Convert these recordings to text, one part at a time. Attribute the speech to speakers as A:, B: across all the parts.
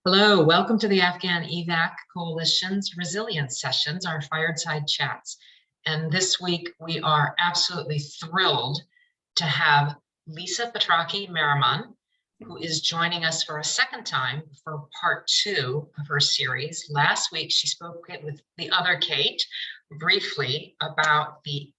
A: Hello, welcome to the AfghanEvac Coalition's Resilience Sessions, our fireside chats. And this week we are absolutely thrilled to have Lisa Petrocchi Merriman, who is joining us for a second time for part 2 of her series. Last week she spoke with the other Kate briefly about the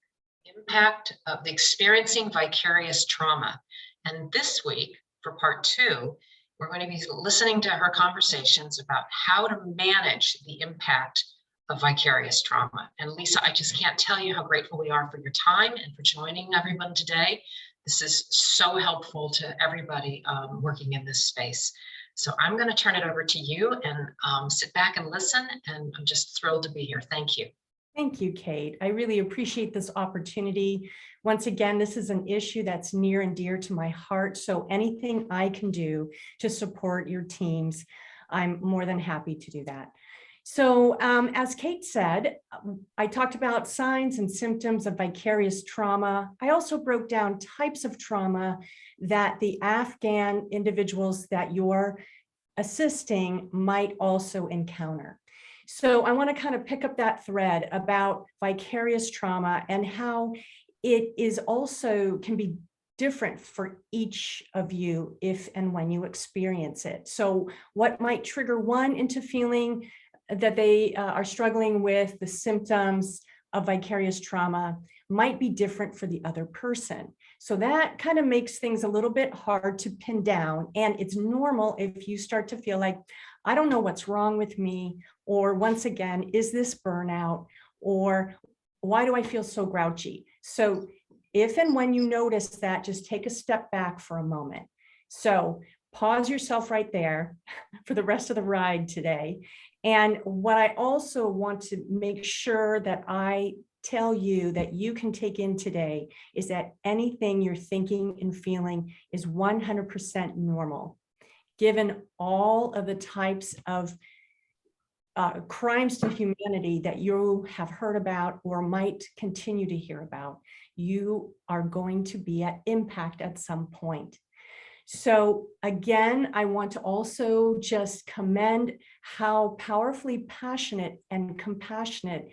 A: impact of experiencing vicarious trauma. And this week, for part 2, we're going to be listening to her conversations about how to manage the impact of vicarious trauma. And Lisa, I just can't tell you how grateful we are for your time and for joining everyone today. This is so helpful to everybody working in this space. So I'm going to turn it over to you and sit back and listen. And I'm just thrilled to be here. Thank you.
B: Thank you, Kate. I really appreciate this opportunity. Once again, this is an issue that's near and dear to my heart. So anything I can do to support your teams, I'm more than happy to do that. So as Kate said, I talked about signs and symptoms of vicarious trauma. I also broke down types of trauma that the Afghan individuals that you're assisting might also encounter. So I want to kind of pick up that thread about vicarious trauma and how it is also can be different for each of you if and when you experience it. So what might trigger one into feeling that they are struggling with the symptoms of vicarious trauma might be different for the other person. So that kind of makes things a little bit hard to pin down. And it's normal if you start to feel like, I don't know what's wrong with me, or once again, is this burnout, or why do I feel so grouchy? So if and when you notice that, just take a step back for a moment. So pause yourself right there for the rest of the ride today. And what I also want to make sure that I tell you that you can take in today is that anything you're thinking and feeling is 100% normal, given all of the types of crimes to humanity that you have heard about or might continue to hear about. You are going to be at impact at some point. So again, I want to also just commend how powerfully passionate and compassionate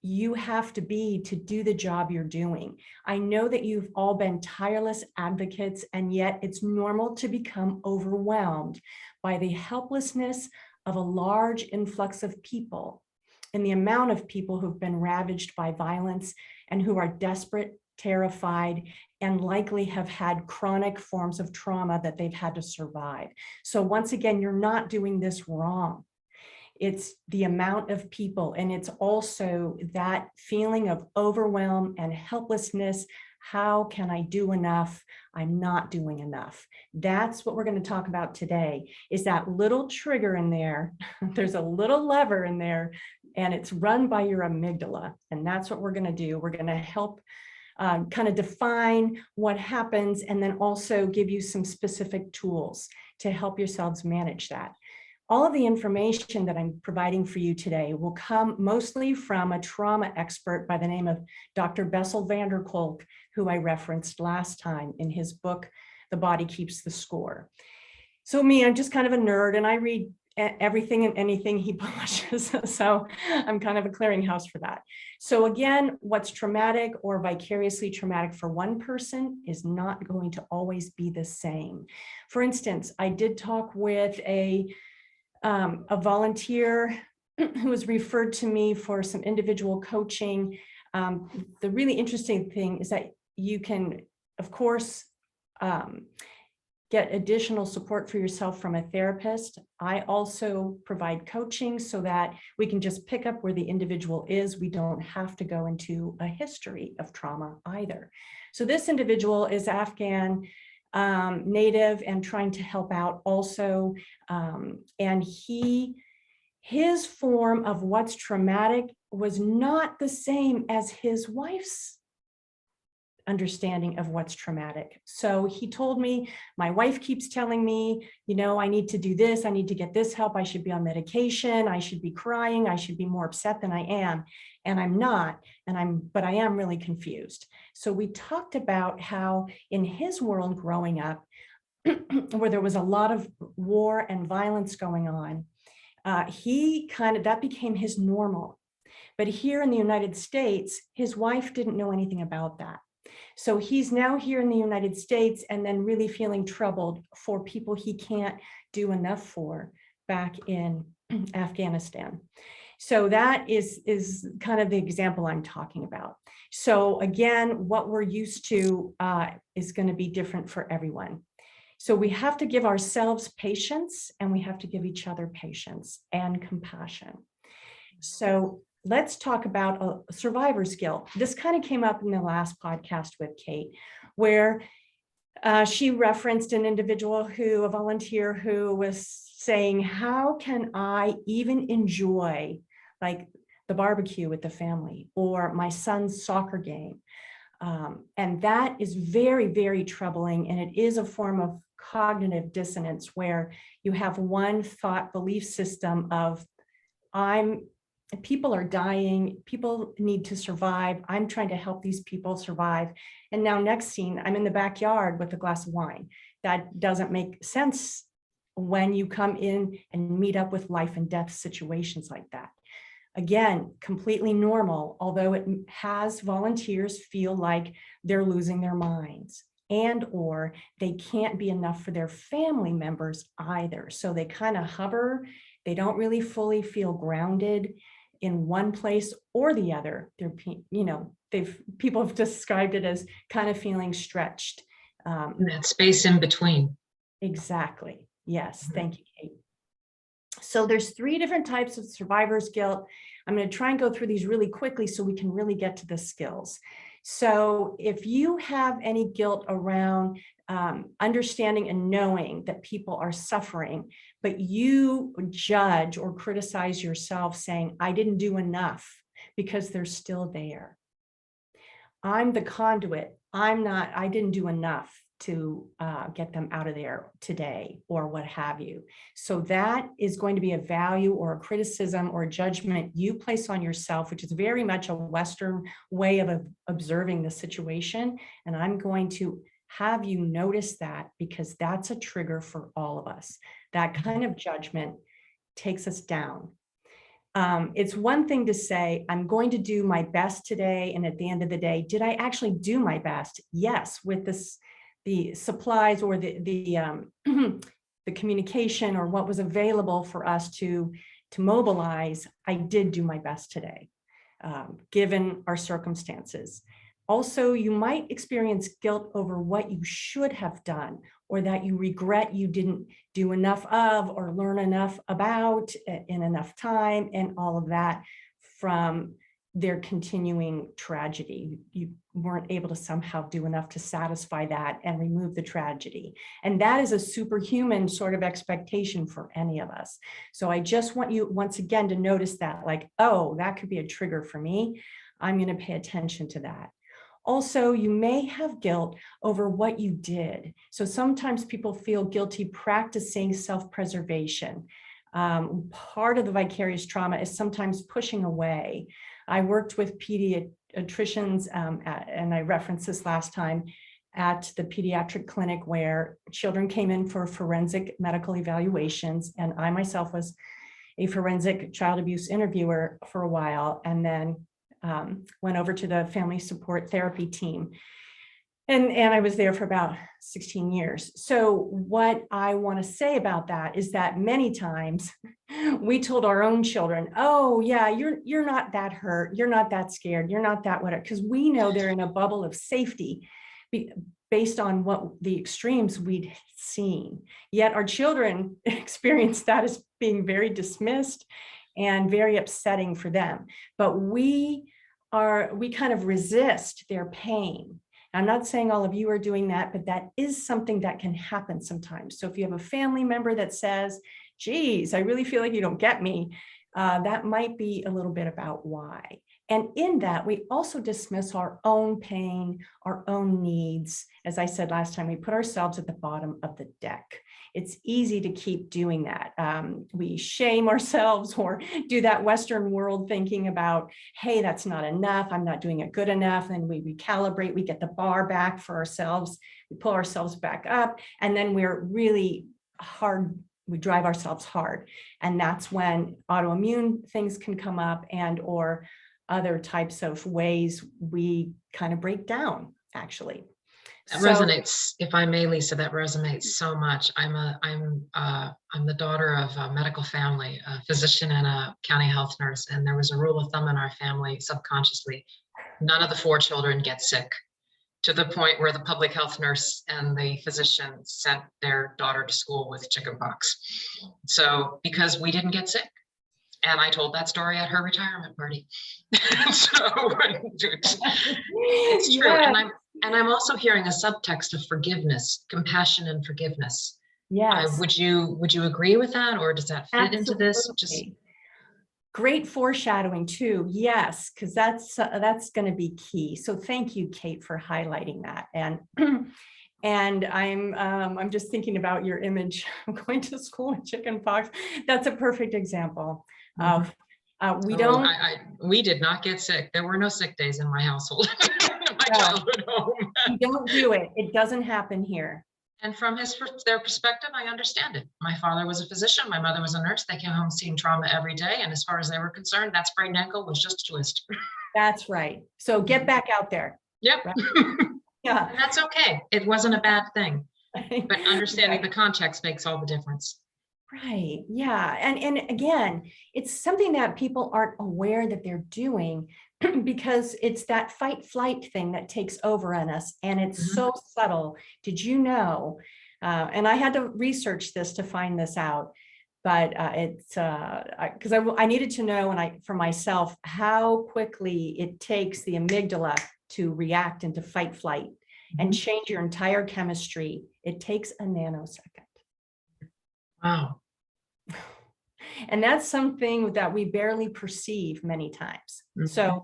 B: you have to be to do the job you're doing. I know that you've all been tireless advocates, and yet it's normal to become overwhelmed by the helplessness of a large influx of people and the amount of people who've been ravaged by violence and who are desperate, terrified, and likely have had chronic forms of trauma that they've had to survive. So once again, you're not doing this wrong. It's the amount of people, and it's also that feeling of overwhelm and helplessness. How can I do enough? I'm not doing enough. That's what we're going to talk about today, is that little trigger in there. There's a little lever in there, and it's run by your amygdala. And that's what we're going to do. We're going to help kind of define what happens, and then also give you some specific tools to help yourselves manage that. All of the information that I'm providing for you today will come mostly from a trauma expert by the name of Dr. Bessel van der Kolk, who I referenced last time in his book, The Body Keeps the Score. So me, I'm just kind of a nerd, and I read everything and anything he publishes. So I'm kind of a clearinghouse for that. So again, what's traumatic or vicariously traumatic for one person is not going to always be the same. For instance, I did talk with a volunteer who was referred to me for some individual coaching. The really interesting thing is that you can, of course, get additional support for yourself from a therapist. I also provide coaching so that we can just pick up where the individual is. We don't have to go into a history of trauma either. So this individual is Afghan native and trying to help out also. And his form of what's traumatic was not the same as his wife's understanding of what's traumatic. So he told me, my wife keeps telling me, you know, I need to do this, I need to get this help, I should be on medication, I should be crying, I should be more upset than I am. And I'm not, but I am really confused. So we talked about how in his world growing up, where there was a lot of war and violence going on, that became his normal. But here in the United States, his wife didn't know anything about that. So he's now here in the United States and then really feeling troubled for people he can't do enough for back in Afghanistan. So that is kind of the example I'm talking about. So again, what we're used to is going to be different for everyone. So we have to give ourselves patience, and we have to give each other patience and compassion. So let's talk about a survivor's guilt. This kind of came up in the last podcast with Kate, where she referenced an individual a volunteer who was saying, how can I even enjoy like the barbecue with the family or my son's soccer game? And that is very, very troubling. And it is a form of cognitive dissonance where you have one thought belief system of people are dying, people need to survive, I'm trying to help these people survive. And now next scene, I'm in the backyard with a glass of wine. That doesn't make sense when you come in and meet up with life and death situations like that. Again, completely normal, although it has volunteers feel like they're losing their minds and or they can't be enough for their family members either. So they kind of hover, they don't really fully feel grounded in one place or the other. People have described it as kind of feeling stretched.
A: That space in between.
B: Exactly. Yes. Thank you, Kate. So there's 3 different types of survivor's guilt. I'm going to try and go through these really quickly so we can really get to the skills. So if you have any guilt around understanding and knowing that people are suffering, but you judge or criticize yourself saying, I didn't do enough because they're still there. I'm the conduit. I didn't do enough to get them out of there today or what have you. So that is going to be a value or a criticism or a judgment you place on yourself, which is very much a Western way of observing the situation. And I'm going to have you notice that because that's a trigger for all of us. That kind of judgment takes us down. It's one thing to say, I'm going to do my best today. And at the end of the day, did I actually do my best? Yes, with the supplies or the communication or what was available for us to mobilize, I did do my best today, given our circumstances. Also, you might experience guilt over what you should have done or that you regret you didn't do enough of or learn enough about in enough time and all of that from their continuing tragedy. You weren't able to somehow do enough to satisfy that and remove the tragedy. And that is a superhuman sort of expectation for any of us. So I just want you once again to notice that, like, oh, that could be a trigger for me. I'm going to pay attention to that. Also, you may have guilt over what you did. So sometimes people feel guilty practicing self-preservation. Part of the vicarious trauma is sometimes pushing away. I worked with pediatricians, and I referenced this last time, at the pediatric clinic where children came in for forensic medical evaluations. And I myself was a forensic child abuse interviewer for a while, and then went over to the family support therapy team. And I was there for about 16 years. So what I want to say about that is that many times we told our own children, oh yeah, you're not that hurt, you're not that scared, you're not that whatever, because we know they're in a bubble of safety based on what the extremes we'd seen. Yet our children experienced that as being very dismissed and very upsetting for them. But we kind of resist their pain. I'm not saying all of you are doing that, but that is something that can happen sometimes. So if you have a family member that says, geez, I really feel like you don't get me, that might be a little bit about why. And in that, we also dismiss our own pain, our own needs. As I said last time, we put ourselves at the bottom of the deck. It's easy to keep doing that. We shame ourselves or do that Western world thinking about, hey, that's not enough. I'm not doing it good enough. And we recalibrate, we get the bar back for ourselves. We pull ourselves back up, and then we're really hard. We drive ourselves hard. And that's when autoimmune things can come up, and or other types of ways we kind of break down, actually.
A: That resonates, if I may, Lisa, that resonates so much. I'm the daughter of a medical family, a physician and a county health nurse. And there was a rule of thumb in our family subconsciously: none of the 4 children get sick, to the point where the public health nurse and the physician sent their daughter to school with chickenpox. So, because we didn't get sick. And I told that story at her retirement party. So it's true.
B: Yeah.
A: And I'm also hearing a subtext of forgiveness, compassion and forgiveness.
B: Yes.
A: Would you agree with that, or does that fit into this? Just
B: great foreshadowing too. Yes, because that's going to be key. So thank you, Kate, for highlighting that. And and I'm just thinking about your image of going to school with chickenpox. That's a perfect example of
A: we did not get sick. There were no sick days in my household. My childhood home.
B: You don't do it. It doesn't happen here.
A: And from their perspective, I understand it. My father was a physician. My mother was a nurse. They came home seeing trauma every day. And as far as they were concerned, that sprained ankle was just a twist.
B: That's right. So get back out there.
A: Yep.
B: Right? Yeah.
A: And that's okay. It wasn't a bad thing. But understanding the context makes all the difference.
B: Right. Yeah. And again, it's something that people aren't aware that they're doing because it's that fight flight thing that takes over on us. And it's so subtle. Did you know? And I had to research this to find this out, but it's because I needed to know for myself how quickly it takes the amygdala to react into fight flight and change your entire chemistry. It takes a nanosecond.
A: Wow.
B: And that's something that we barely perceive many times. So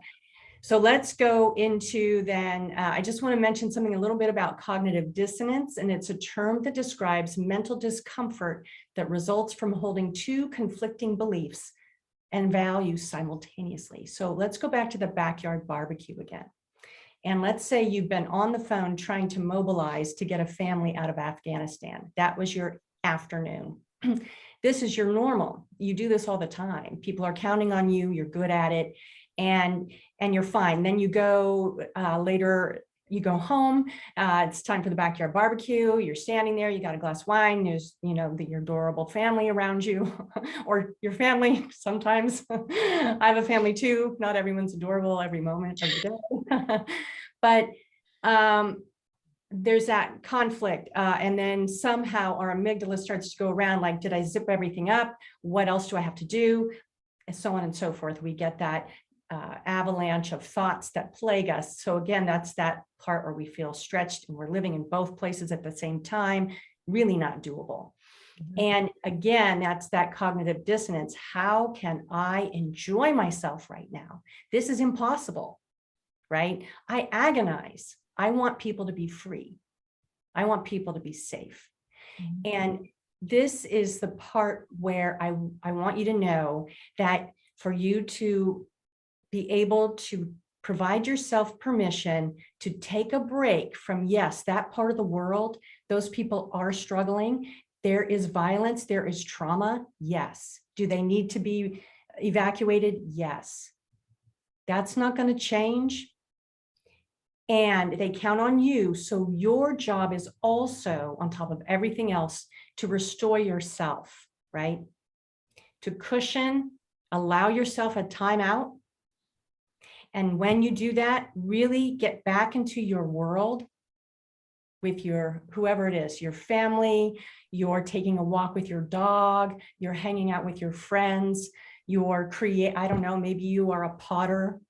B: let's go into then, I just want to mention something a little bit about cognitive dissonance, and it's a term that describes mental discomfort that results from holding 2 conflicting beliefs and values simultaneously. So let's go back to the backyard barbecue again. And let's say you've been on the phone trying to mobilize to get a family out of Afghanistan. That was your afternoon. This is your normal. You do this all the time. People are counting on you. You're good at it, and you're fine. Then you go later. You go home. It's time for the backyard barbecue. You're standing there. You got a glass of wine. There's your adorable family around you, or your family. Sometimes I have a family too. Not everyone's adorable every moment of the day, but there's that conflict. And then somehow our amygdala starts to go around like, did I zip everything up? What else do I have to do? And so on and so forth. We get that avalanche of thoughts that plague us. So again, that's that part where we feel stretched and we're living in both places at the same time, really not doable. And again, that's that cognitive dissonance. How can I enjoy myself right now? This is impossible, right? I agonize. I want people to be free. I want people to be safe. And this is the part where I want you to know that for you to be able to provide yourself permission to take a break from, yes, that part of the world, those people are struggling. There is violence, there is trauma. Yes. Do they need to be evacuated? Yes. That's not going to change. And they count on you. So your job is also, on top of everything else, to restore yourself, right? To cushion, allow yourself a timeout. And when you do that, really get back into your world with your, whoever it is, your family, you're taking a walk with your dog, you're hanging out with your friends, you're I don't know, maybe you are a potter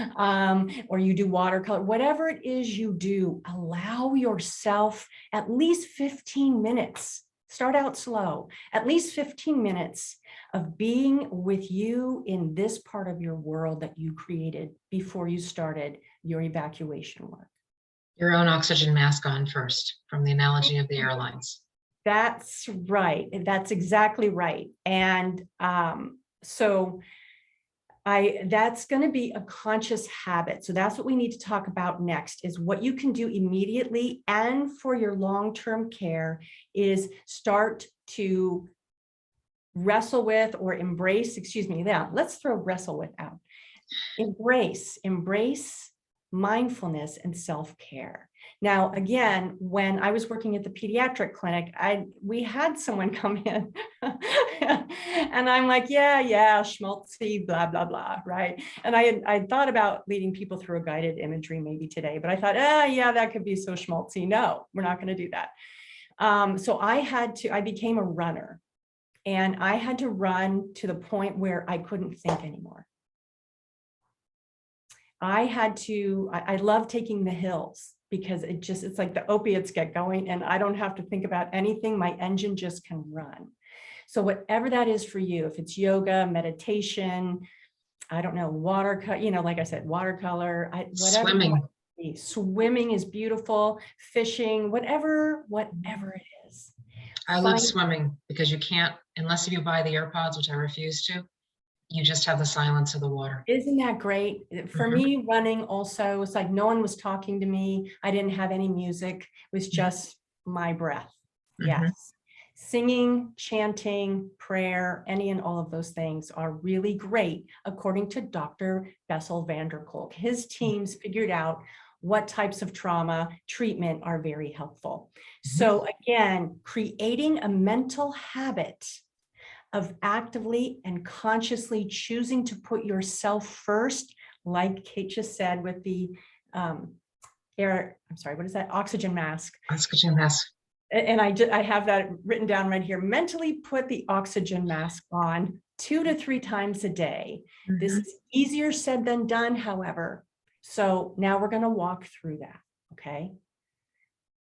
B: or you do watercolor, whatever it is you do, allow yourself at least 15 minutes Start out slow, at least 15 minutes of being with you in this part of your world that you created before you started your evacuation work.
A: Your own oxygen mask on first, from the analogy of the airlines.
B: That's right. That's exactly right. And so that's going to be a conscious habit. So that's what we need to talk about next, is what you can do immediately and for your long-term care is start to wrestle with or embrace, let's throw wrestle with out. Embrace mindfulness and self-care. Now, again, when I was working at the pediatric clinic, we had someone come in and I'm like, yeah, schmaltzy, blah, blah, blah, right? And I thought about leading people through a guided imagery maybe today, but I thought, yeah, that could be so schmaltzy. No, we're not going to do that. So I became a runner, and I had to run to the point where I couldn't think anymore. I love taking the hills because it's like the opiates get going and I don't have to think about anything. My engine just can run. So whatever that is for you, if it's yoga, meditation, I don't know, watercolor, like I said, watercolor, whatever.
A: Swimming.
B: Swimming is beautiful, fishing, whatever it is.
A: I love swimming because you can't, unless you buy the AirPods, which I refuse to, you just have the silence of the water.
B: Isn't that great? For me, running also, it's like no one was talking to me. I didn't have any music. It was just my breath. Yes. Singing, chanting, prayer, any and all of those things are really great, according to Dr. Bessel van der Kolk. His teams figured out what types of trauma treatment are very helpful. So again, creating a mental habit of actively and consciously choosing to put yourself first, like Kate just said with the oxygen mask.
A: Oxygen mask.
B: And I have that written down right here. Mentally put the oxygen mask on 2 to 3 times a day. This is easier said than done, however. So now we're going to walk through that, okay?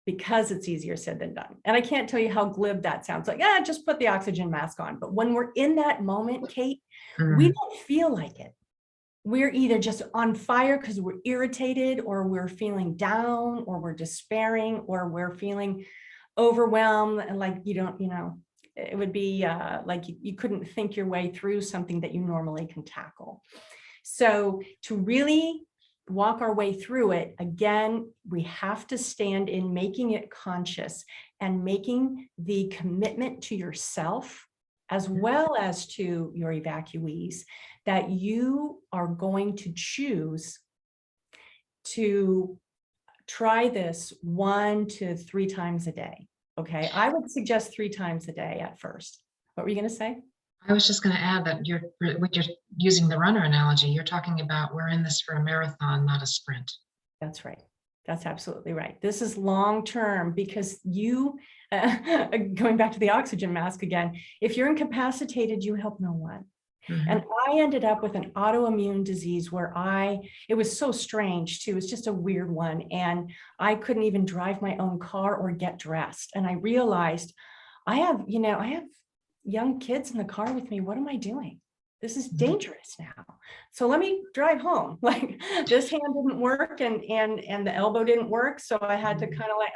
B: Because it's easier said than done. And I can't tell you how glib that sounds, like, just put the oxygen mask on. But when we're in that moment, Kate, we don't feel like it. We're either just on fire because we're irritated, or we're feeling down, or we're despairing, or we're feeling overwhelmed, and like it would be like you couldn't think your way through something that you normally can tackle. So to really walk our way through it, again, we have to stand in making it conscious and making the commitment to yourself as well as to your evacuees that you are going to choose to try this 1 to 3 times a day. Okay, I would suggest 3 times a day at first. What were you going to say?
A: I was just going to add that when you're using the runner analogy, you're talking about we're in this for a marathon, not a sprint.
B: That's right. That's absolutely right. This is long term because you, going back to the oxygen mask again, if you're incapacitated, you help no one. And I ended up with an autoimmune disease where it was so strange too. It's just a weird one. And I couldn't even drive my own car or get dressed. And I realized I have young kids in the car with me. What am I doing? This is dangerous now. So let me drive home. Like this hand didn't work and the elbow didn't work. So I had to kind of like,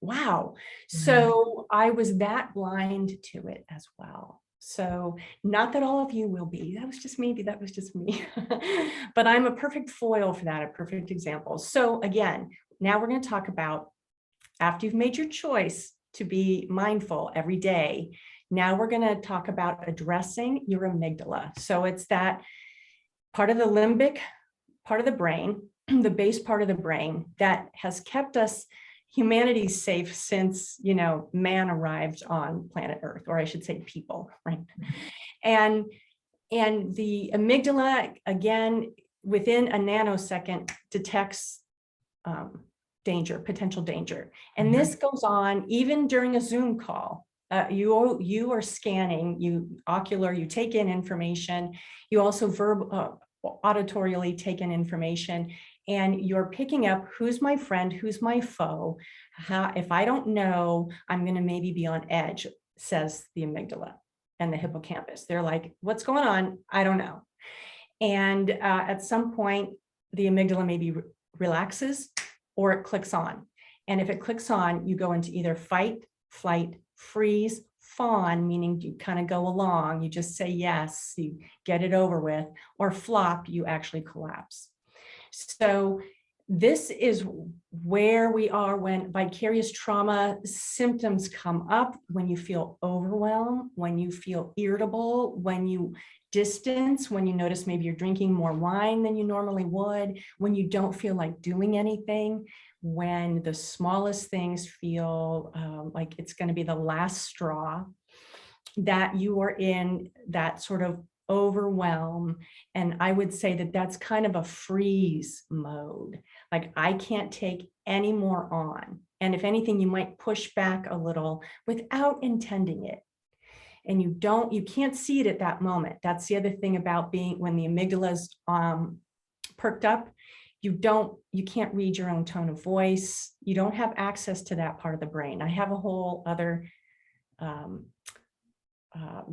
B: wow. So I was that blind to it as well. So not that all of you will be, that was just me, but I'm a perfect foil for that, a perfect example. So again, now we're going to talk about, after you've made your choice to be mindful every day, now we're going to talk about addressing your amygdala. So it's that part of the limbic part of the brain, the base part of the brain that has kept us, humanity, safe since, man arrived on planet Earth, or I should say people, right? And the amygdala, again, within a nanosecond detects potential danger. And this goes on even during a Zoom call. You are scanning, you take in information. You also auditorially take in information. And you're picking up who's my friend, who's my foe. If I don't know, I'm going to maybe be on edge, says the amygdala and the hippocampus. They're like, what's going on? I don't know. And at some point, the amygdala maybe relaxes or it clicks on. And if it clicks on, you go into either fight, flight, freeze, fawn, meaning you kind of go along, you just say yes, you get it over with, or flop, you actually collapse. So this is where we are when vicarious trauma symptoms come up, when you feel overwhelmed, when you feel irritable, when you distance, when you notice maybe you're drinking more wine than you normally would, when you don't feel like doing anything, when the smallest things feel like it's going to be the last straw, that you are in that sort of overwhelm. And I would say that that's kind of a freeze mode. Like, I can't take any more on. And if anything, you might push back a little without intending it. And you can't see it at that moment. That's the other thing about being, when the amygdala's perked up, you can't read your own tone of voice. You don't have access to that part of the brain. I have a whole other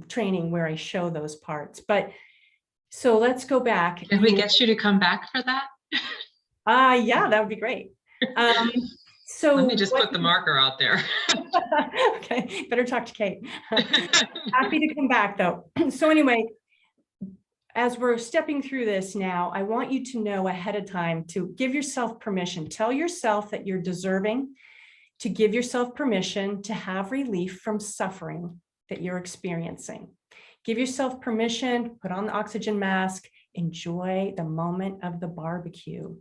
B: training where I show those parts. But so let's go back.
A: Can we get you to come back for that?
B: Yeah, that would be great. So
A: let me just put the marker out there.
B: Okay, better talk to Kate. Happy to come back though. So anyway, as we're stepping through this now, I want you to know ahead of time to give yourself permission. Tell yourself that you're deserving, to give yourself permission to have relief from suffering that you're experiencing. Give yourself permission, put on the oxygen mask, enjoy the moment of the barbecue.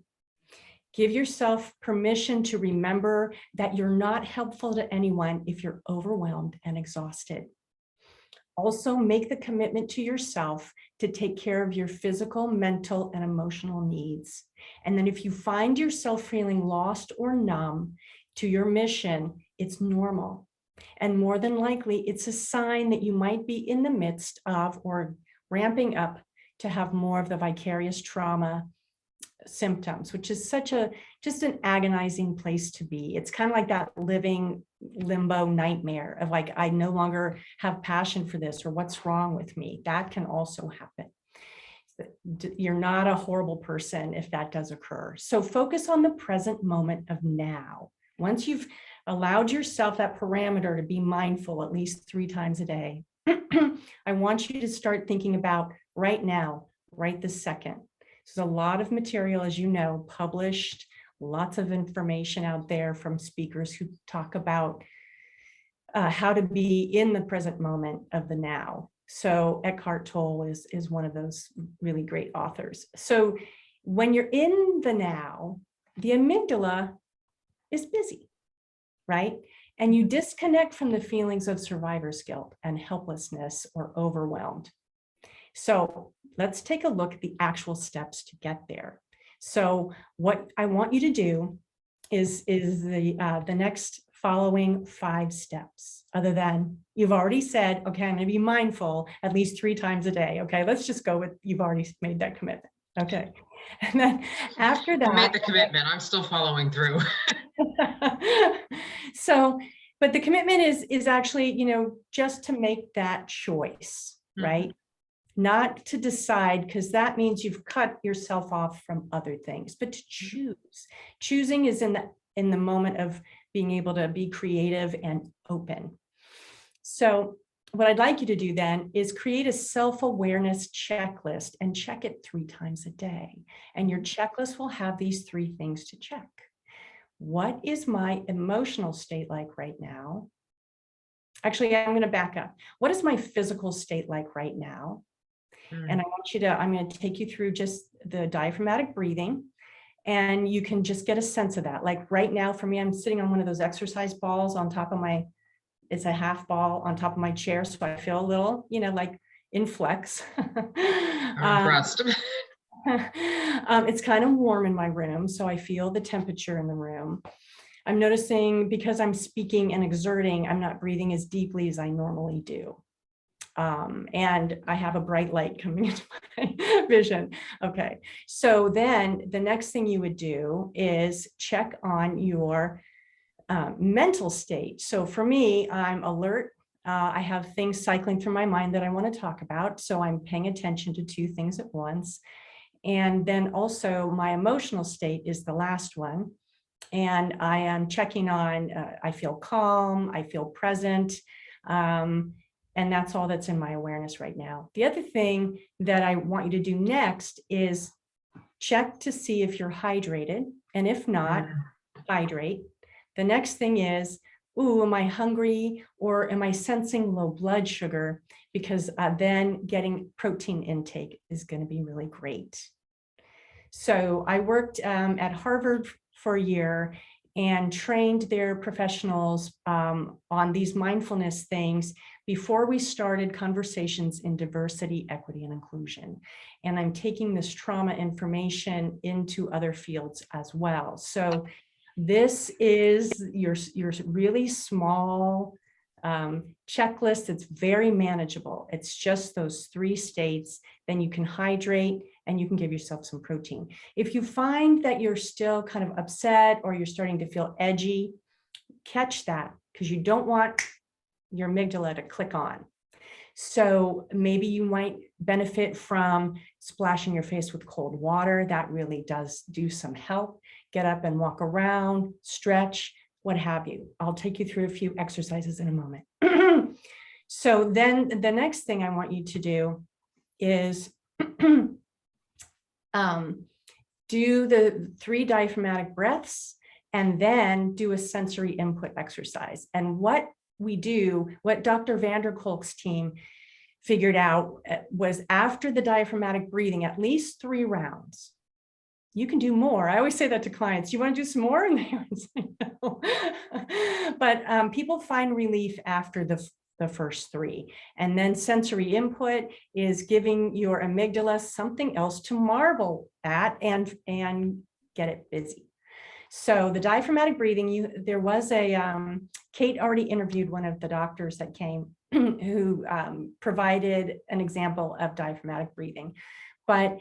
B: Give yourself permission to remember that you're not helpful to anyone if you're overwhelmed and exhausted. Also, make the commitment to yourself to take care of your physical, mental, and emotional needs. And then if you find yourself feeling lost or numb to your mission, it's normal. And more than likely, it's a sign that you might be in the midst of or ramping up to have more of the vicarious trauma symptoms, which is just an agonizing place to be. It's kind of like that living limbo nightmare of like, I no longer have passion for this, or what's wrong with me. That can also happen. You're not a horrible person if that does occur. So focus on the present moment of now. Once you've allowed yourself that parameter to be mindful at least 3 times a day, I want you to start thinking about right now, right this second. There's a lot of material, as you know, published, lots of information out there from speakers who talk about how to be in the present moment of the now. So Eckhart Tolle is one of those really great authors. So when you're in the now, the amygdala is busy, right? And you disconnect from the feelings of survivor's guilt and helplessness or overwhelmed. So let's take a look at the actual steps to get there. So what I want you to do is the next following 5 steps, other than you've already said, okay, I'm going to be mindful at least 3 times a day. Okay, let's just go with, you've already made that commitment. Okay. And then after that,
A: I made the commitment. I'm still following through.
B: So, but the commitment is actually, just to make that choice, right? Not to decide, because that means you've cut yourself off from other things, but to choose. Choosing is in the moment of being able to be creative and open. So what I'd like you to do then is create a self-awareness checklist and check it 3 times a day. And your checklist will have these 3 things to check. What is my emotional state like right now? Actually, I'm going to back up. What is my physical state like right now? And I want you to, I'm going to take you through just the diaphragmatic breathing, and you can just get a sense of that. Like right now for me, I'm sitting on one of those exercise balls on top of it's a half ball on top of my chair. So I feel a little, like in flex.
A: I'm impressed.
B: It's kind of warm in my room, so I feel the temperature in the room. I'm noticing because I'm speaking and exerting, I'm not breathing as deeply as I normally do. And I have a bright light coming into my vision. Okay, so then the next thing you would do is check on your mental state. So for me, I'm alert. I have things cycling through my mind that I want to talk about. So I'm paying attention to two things at once. And then also my emotional state is the last one. And I am checking on, I feel calm, I feel present. And that's all that's in my awareness right now. The other thing that I want you to do next is check to see if you're hydrated. And if not, hydrate. The next thing is, ooh, am I hungry or am I sensing low blood sugar? Because then getting protein intake is going to be really great. So I worked at Harvard for a year and trained their professionals on these mindfulness things before we started conversations in diversity, equity, and inclusion. And I'm taking this trauma information into other fields as well. So this is your really small checklist. It's very manageable. It's just those 3 states. Then you can hydrate and you can give yourself some protein. If you find that you're still kind of upset or you're starting to feel edgy, catch that, because you don't want your amygdala to click on. So maybe you might benefit from splashing your face with cold water. That really does do some help. Get up and walk around, stretch, what have you. I'll take you through a few exercises in a moment. So then the next thing I want you to do is do the 3 diaphragmatic breaths and then do a sensory input exercise. And what we do, what Dr. Vanderkolk's team figured out was after the diaphragmatic breathing, at least 3 rounds. You can do more. I always say that to clients. You want to do some more? And they always say no. But people find relief after the first 3. And then sensory input is giving your amygdala something else to marvel at and get it busy. So the diaphragmatic breathing, there was a, Kate already interviewed one of the doctors that came who provided an example of diaphragmatic breathing. But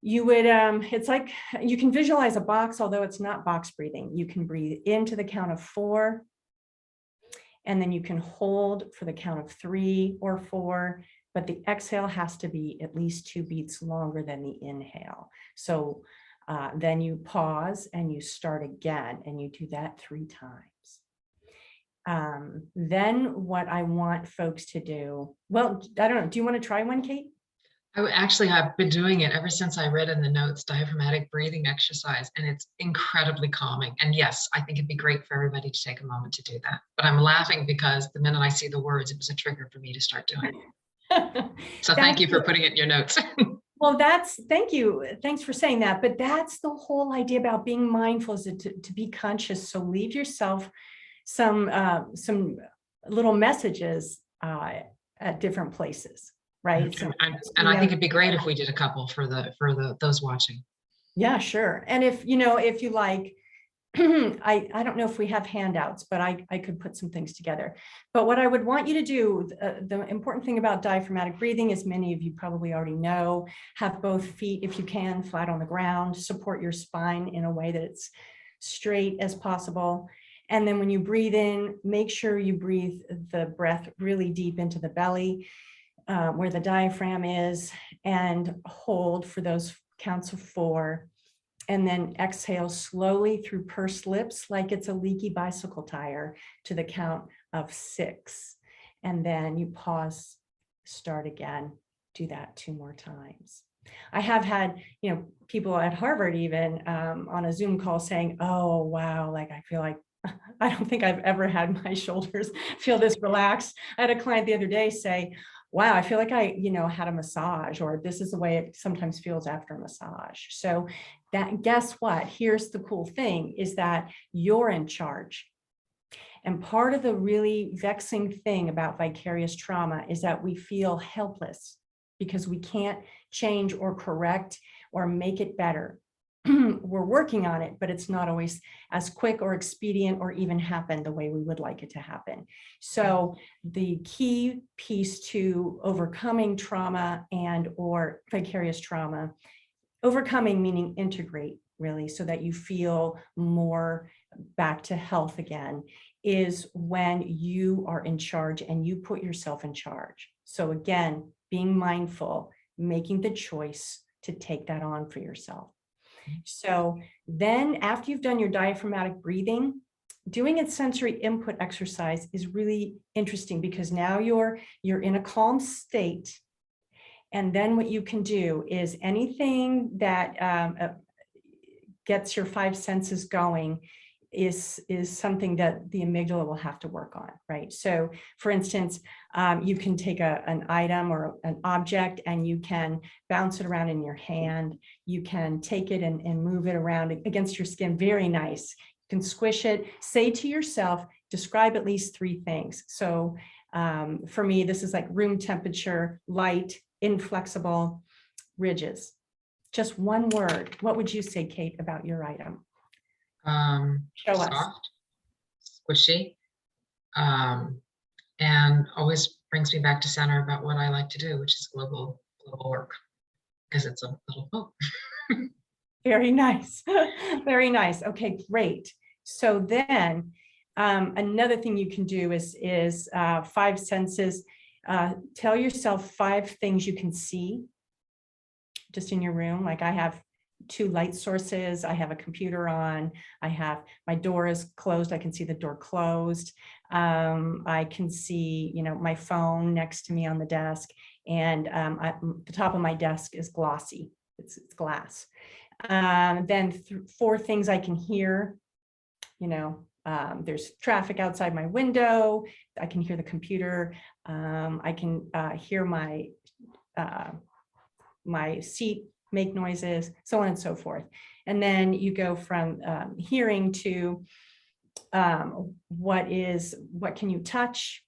B: you would, it's like, you can visualize a box, although it's not box breathing. You can breathe into the count of 4, and then you can hold for the count of 3 or 4, but the exhale has to be at least 2 beats longer than the inhale. So then you pause and you start again, and you do that 3 times. Then what I want folks to do, well, I don't know, do you want to try one, Kate?
A: I actually have been doing it ever since I read in the notes, diaphragmatic breathing exercise, and it's incredibly calming. And yes, I think it'd be great for everybody to take a moment to do that. But I'm laughing because the minute I see the words, it was a trigger for me to start doing it. So thank you for putting it in your notes.
B: Well, thank you. Thanks for saying that. But that's the whole idea about being mindful, is to be conscious. So leave yourself some little messages at different places, right? So,
A: and I think it'd be great if we did a couple for those watching.
B: Yeah, sure. And if you like, I don't know if we have handouts, but I could put some things together. But what I would want you to do, the important thing about diaphragmatic breathing, as many of you probably already know, have both feet, if you can, flat on the ground, support your spine in a way that it's straight as possible. And then when you breathe in, make sure you breathe the breath really deep into the belly, where the diaphragm is, and hold for those counts of 4. And then exhale slowly through pursed lips like it's a leaky bicycle tire to the count of 6. And then you pause, start again, do that 2 more times. I have had, people at Harvard even on a Zoom call saying, oh, wow, like I feel like, I don't think I've ever had my shoulders feel this relaxed. I had a client the other day say, wow, I feel like I, had a massage, or this is the way it sometimes feels after a massage. So guess what? Here's the cool thing, is that you're in charge. And part of the really vexing thing about vicarious trauma is that we feel helpless because we can't change or correct or make it better. we're working on it, but it's not always as quick or expedient or even happen the way we would like it to happen. So the key piece to overcoming trauma and or vicarious trauma, overcoming meaning integrate really, so that you feel more back to health again, is when you are in charge and you put yourself in charge. So again, being mindful, making the choice to take that on for yourself. So then after you've done your diaphragmatic breathing, doing a sensory input exercise is really interesting because now you're in a calm state. And then what you can do is anything that gets your five senses going is something that the amygdala will have to work on, right? So for instance, you can take an item or an object and you can bounce it around in your hand. You can take it and move it around against your skin. Very nice. You can squish it. Say to yourself, describe at least three things. So for me, this is like room temperature, light, inflexible, ridges. Just one word. What would you say, Kate, about your item? Show us.
A: Soft, squishy, and always brings me back to center about what I like to do, which is global work, because it's a little book.
B: Very nice. Very nice. Okay, great. So then another thing you can do is five senses. Tell yourself five things you can see just in your room. Like I have 2 light sources. I have a computer on. I have my door is closed. I can see the door closed. I can see, my phone next to me on the desk, and the top of my desk is glossy. It's glass. Then 4 things I can hear. There's traffic outside my window. I can hear the computer. I can hear my seat make noises, so on and so forth. And then you go from hearing to what can you touch,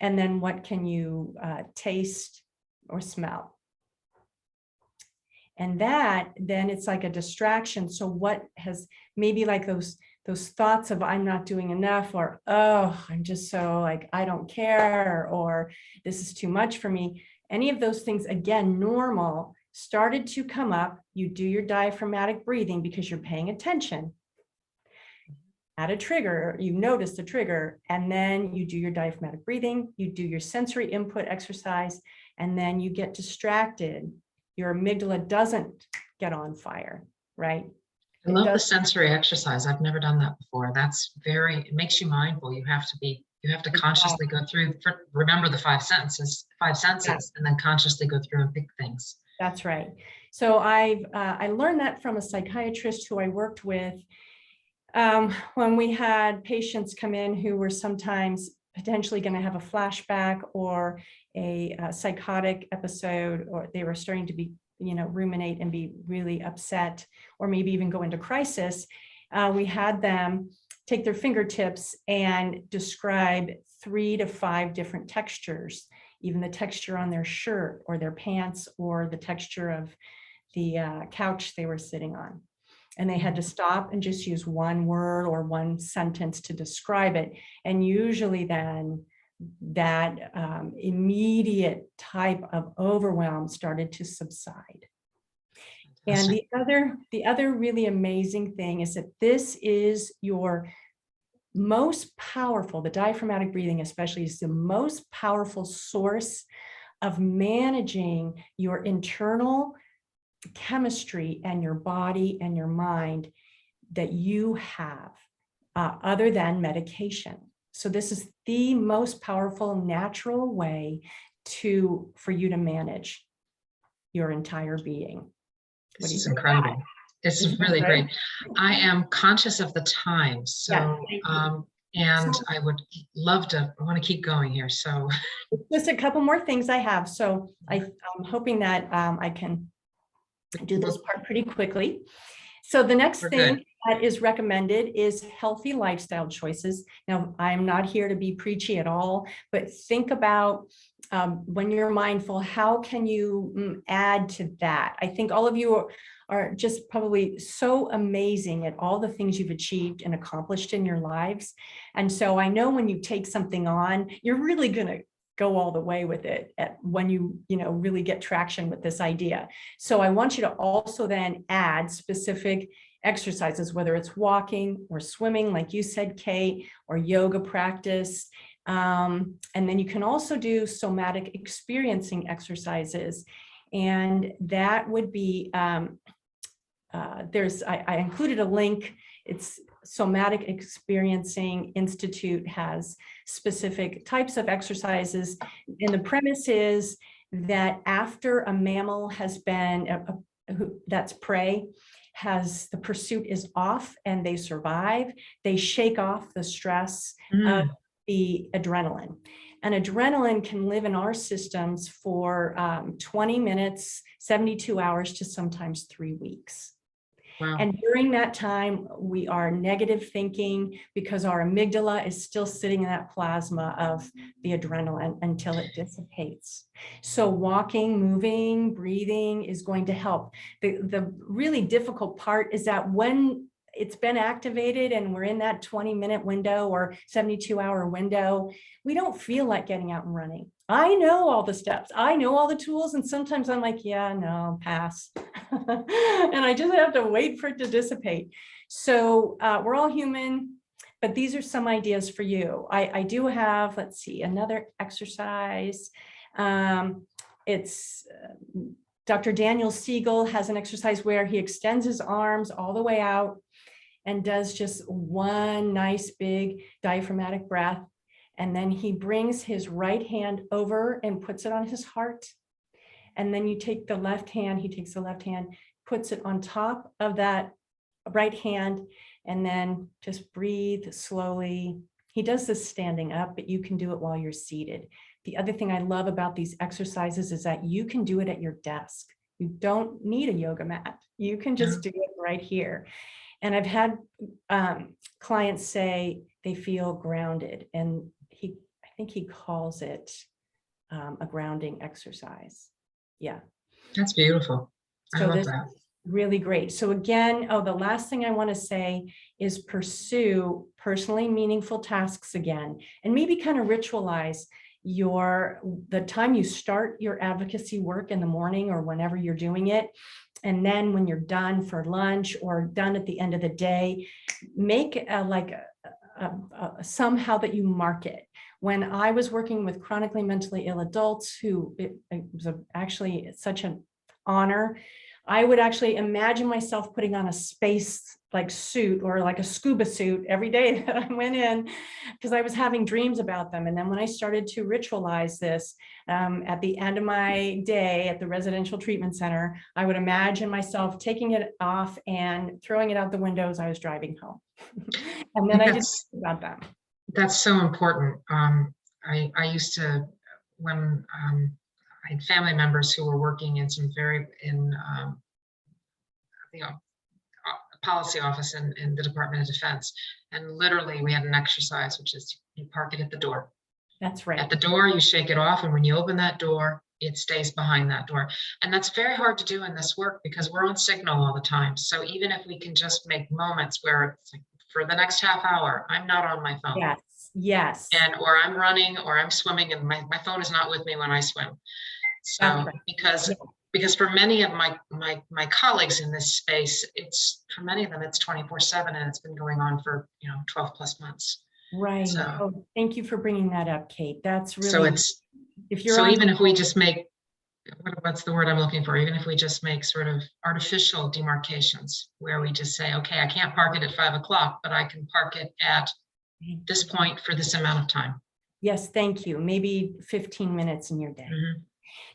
B: and then what can you taste or smell. And then it's like a distraction. So what has maybe like those thoughts of I'm not doing enough, or, oh, I'm just so like, I don't care, or this is too much for me. Any of those things, again, normal, started to come up. You do your diaphragmatic breathing because you're paying attention. At a trigger, you notice the trigger, and then you do your diaphragmatic breathing, you do your sensory input exercise, and then you get distracted. Your amygdala doesn't get on fire, right?
A: I love the sensory exercise. I've never done that before. It makes you mindful. You have to consciously go through, remember the five senses, and then consciously go through and pick things.
B: That's right. So I learned that from a psychiatrist who I worked with when we had patients come in who were sometimes potentially going to have a flashback or a psychotic episode, or they were starting to be, ruminate and be really upset, or maybe even go into crisis. We had them take their fingertips and describe 3 to 5 different textures, even the texture on their shirt or their pants, or the texture of the couch they were sitting on. And they had to stop and just use one word or one sentence to describe it. And usually then that immediate type of overwhelm started to subside. And the other really amazing thing is that this is your most powerful, the diaphragmatic breathing especially, is the most powerful source of managing your internal chemistry and your body and your mind that you have, other than medication. So this is the most powerful natural way for you to manage your entire being.
A: This is incredible. It's really great. I am conscious of the time, so and I would love to. I want to keep going here. So
B: just a couple more things I have. So I'm hoping that I can do this part pretty quickly. So the next thing that is recommended is healthy lifestyle choices. Now, I'm not here to be preachy at all, but think about when you're mindful, how can you add to that? I think all of you are just probably so amazing at all the things you've achieved and accomplished in your lives. And so I know when you take something on, you're really going to go all the way with it when you really get traction with this idea. So I want you to also then add specific exercises, whether it's walking or swimming, like you said, Kate, or yoga practice. And then you can also do somatic experiencing exercises. And that would be, I included a link. It's Somatic Experiencing Institute has specific types of exercises. And the premise is that after a mammal has been, that's prey, the pursuit is off and they survive, they shake off the stress of the adrenaline. And adrenaline can live in our systems for 20 minutes, 72 hours to sometimes 3 weeks.
A: Wow.
B: And during that time, we are negative thinking because our amygdala is still sitting in that plasma of the adrenaline until it dissipates. So walking, moving, breathing is going to help. The really difficult part is that when it's been activated and we're in that 20-minute window or 72-hour window, we don't feel like getting out and running. I know all the steps, I know all the tools, and sometimes I'm like, yeah, no, pass. And I just have to wait for it to dissipate. So we're all human, but these are some ideas for you. I do have, let's see, another exercise. It's Dr. Daniel Siegel has an exercise where he extends his arms all the way out and does just one nice big diaphragmatic breath. And then he brings his right hand over and puts it on his heart. And then you take the left hand, he takes the left hand, puts it on top of that right hand, and then just breathe slowly. He does this standing up, but you can do it while you're seated. The other thing I love about these exercises is that you can do it at your desk. You don't need a yoga mat. You can just do it right here. And I've had clients say they feel grounded, and I think he calls it a grounding exercise. Yeah.
A: That's beautiful. I love that.
B: Really great. So again, the last thing I want to say is pursue personally meaningful tasks again, and maybe kind of ritualize the time you start your advocacy work in the morning or whenever you're doing it. And then when you're done for lunch or done at the end of the day, make somehow that you mark it. When I was working with chronically mentally ill adults, it was actually such an honor, I would actually imagine myself putting on a space suit or like a scuba suit every day that I went in, because I was having dreams about them. And then when I started to ritualize this at the end of my day at the residential treatment center, I would imagine myself taking it off and throwing it out the window as I was driving home. And then I did think about that. That's
A: so important. I used to, when I had family members who were working in policy office in the Department of Defense, and literally we had an exercise, which is you park it at the door.
B: That's right.
A: At the door, you shake it off, and when you open that door, it stays behind that door. And that's very hard to do in this work because we're on signal all the time. So even if we can just make moments where it's like, for the next half hour, I'm not on my phone.
B: Yes. Yes.
A: And or I'm running or I'm swimming, and my phone is not with me when I swim. So right. Because for many of my colleagues in this space, for many of them it's 24/7, and it's been going on for 12 plus months.
B: Right. So, thank you for bringing that up, Kate. That's really,
A: so it's even if we just make, what's the word I'm looking for? Even if we just make sort of artificial demarcations where we just say, okay, I can't park it at 5 o'clock, but I can park it at this point for this amount of time.
B: Yes, thank you. Maybe 15 minutes in your day.
A: Mm-hmm.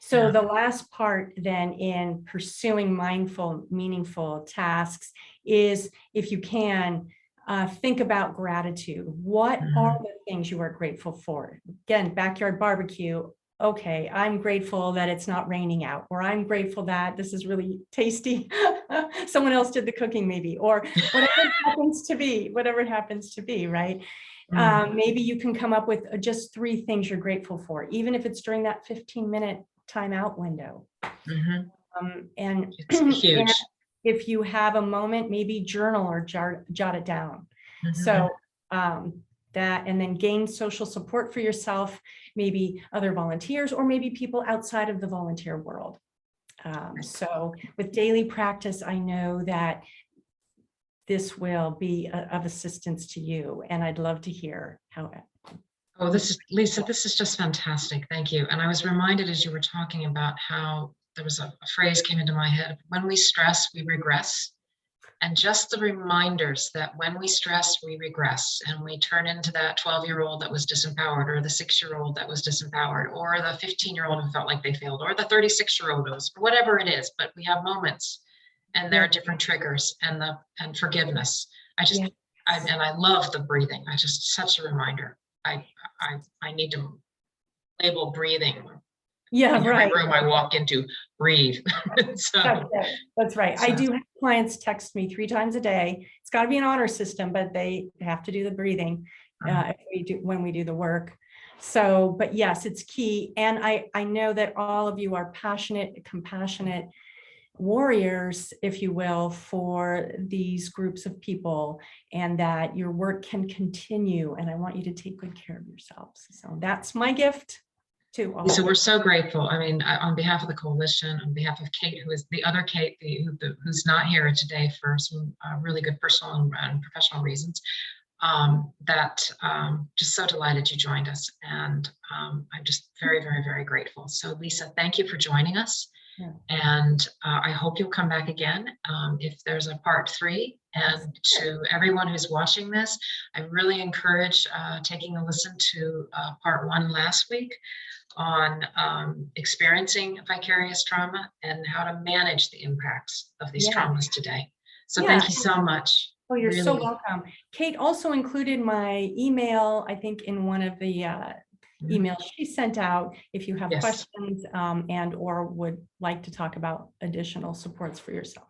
B: So the last part then in pursuing mindful, meaningful tasks is, if you can, think about gratitude. What are the things you are grateful for? Again, backyard barbecue. Okay, I'm grateful that it's not raining out, or I'm grateful that this is really tasty. Someone else did the cooking maybe, or whatever it happens to be, right? Maybe you can come up with just 3 things you're grateful for, even if it's during that 15-minute timeout window.
A: And it's huge.
B: if you have a moment, maybe journal or jot it down. So that, and then gain social support for yourself, maybe other volunteers, or maybe people outside of the volunteer world. So with daily practice, I know that this will be of assistance to you, and I'd love to hear how.
A: Oh, this is Lisa, this is just fantastic. Thank you. And I was reminded as you were talking about how there was a phrase came into my head: when we stress, we regress. And just the reminders that when we stress, we regress and we turn into that 12-year-old that was disempowered, or the 6-year-old that was disempowered, or the 15-year-old who felt like they failed, or the 36-year-old who's, whatever it is. But we have moments, and there are different triggers, and forgiveness. And I love the breathing. I just, such a reminder. I need to label breathing.
B: Yeah,
A: in
B: right.
A: every room I walk into, breathe. So,
B: that's right. I do have clients text me 3 times a day. It's got to be an honor system, but they have to do the breathing when we do the work. So, but yes, it's key. And I know that all of you are passionate, compassionate warriors, if you will, for these groups of people, and that your work can continue. And I want you to take good care of yourselves. So that's my gift to all.
A: So we're so grateful. I mean, on behalf of the coalition, on behalf of Kate, who is the other Kate, who's not here today for some really good personal and professional reasons, just so delighted you joined us. And I'm just very, very, very grateful. So Lisa, thank you for joining us. Yeah. And I hope you'll come back again if there's a part 3. And to everyone who's watching this, I really encourage taking a listen to part 1 last week on experiencing vicarious trauma and how to manage the impacts of these traumas today. So thank you so much.
B: Oh, you're so welcome. Kate also included my email, I think, in one of the emails she sent out if you have questions and or would like to talk about additional supports for yourself.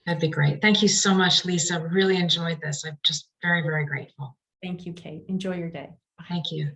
A: That'd be great. Thank you so much, Lisa. Really enjoyed this. I'm just very, very grateful.
B: Thank you, Kate. Enjoy your day.
A: Bye. Thank you.